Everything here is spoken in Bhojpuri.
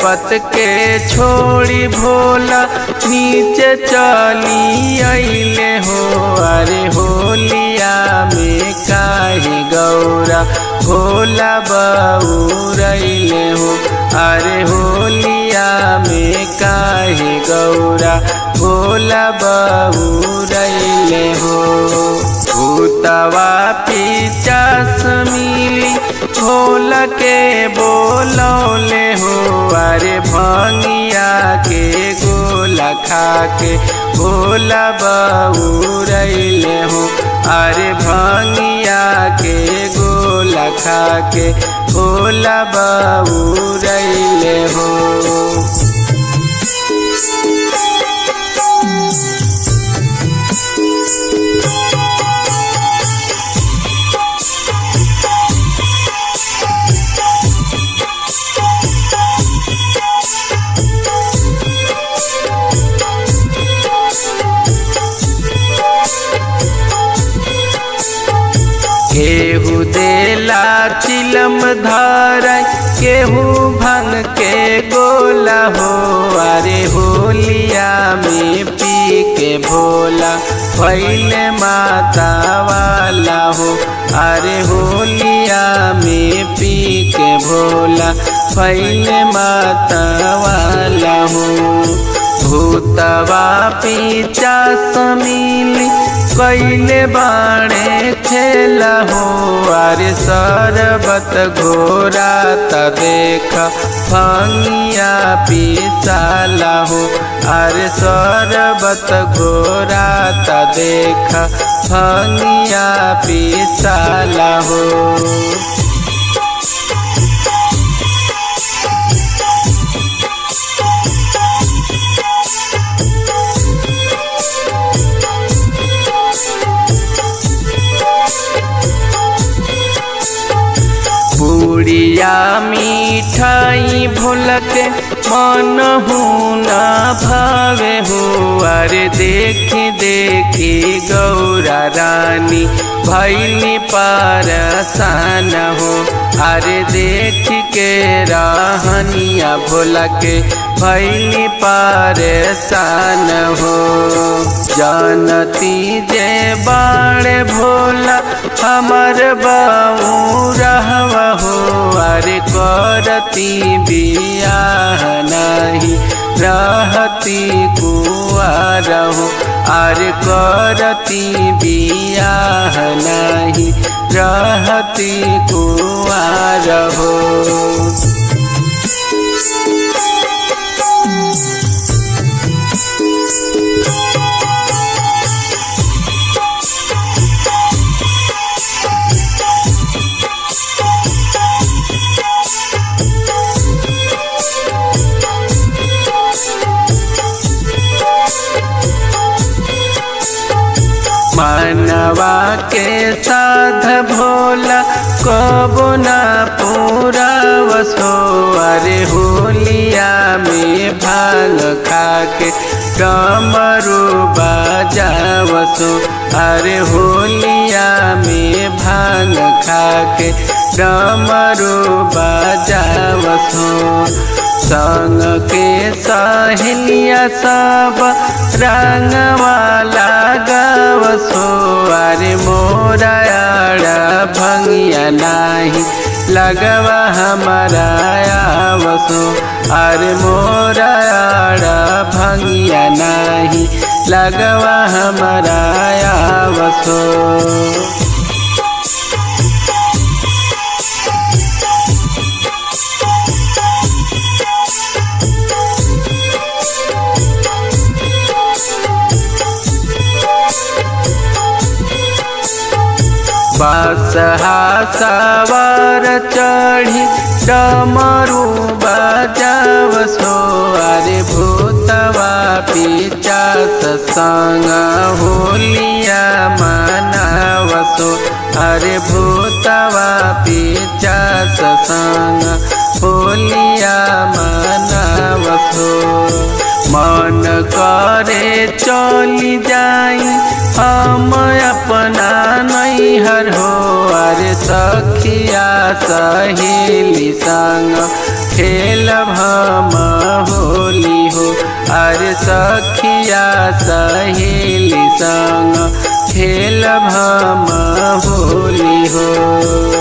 पर्वत के छोड़ी भोला नीचे चली अइले हो। अरे होलिया में काहे गौरा भोला बउरइले हो। अरे होलिया में काहे गौरा भोला बउरइले हो। भूतवा पिचास मिली भोला के बोलौले हो। अरे भंगिया के गोला खाके भोला बउरइले हो। अरे भंगिया के गोला खाके भोला बउरइले हो। केहू देला चिलम धारै केहू भंग के गोला हो। अरे होलिया में पी के भोला भइले माता वाला हो। अरे होलिया में पी के भोला भइले माता वाला हो। भूतवा पिचास मिली कैले बाणे खेला हो। अरे सरबत घोरा त देख भंगिया पिसाला हो। अरे सरबत घोरा त देख भंगिया पिसाला हो। पूड़िया मिठाई भोल के मन न भावे हो। अरे देखी देखी गौरा रानी भइली परसान हो। अरे देख के रहनिया भोला के भइली परेशान हो। जानती जे बाणे भोला हमर बउरहवा हो। अरे करती बियाह नहीं रहती कुंवर हो। अरे करती बियाह नहीं रहती कुंवर हो। मानवा के साध भोला कबो ना पूरा वसो। अरे होलिया में भांग खाके डमरू बजावसो। अरे होलिया में भांग खाके डमरू बजावसो। संग के सहेलिया सब रंगवाला गावसो। अरे मोरा आड़ा भंगिया नाही लगवा हमारा आवसो। अरे मोरा आड़ा भंगिया नाही लगवा हमारा आवसो। बसहा सवार चढ़ी डमरू बजावसो। अरे भूतवा पिचास संग होलिया मनावसो। अरे भूतवा पिचास संग होलिया मनावसो। मन करे चली जाई हम अपना नैहर हो। अरे सखिया सहेली संग खेल भम होली हो। अरे सखिया सहेली संग खेल भम होली हो।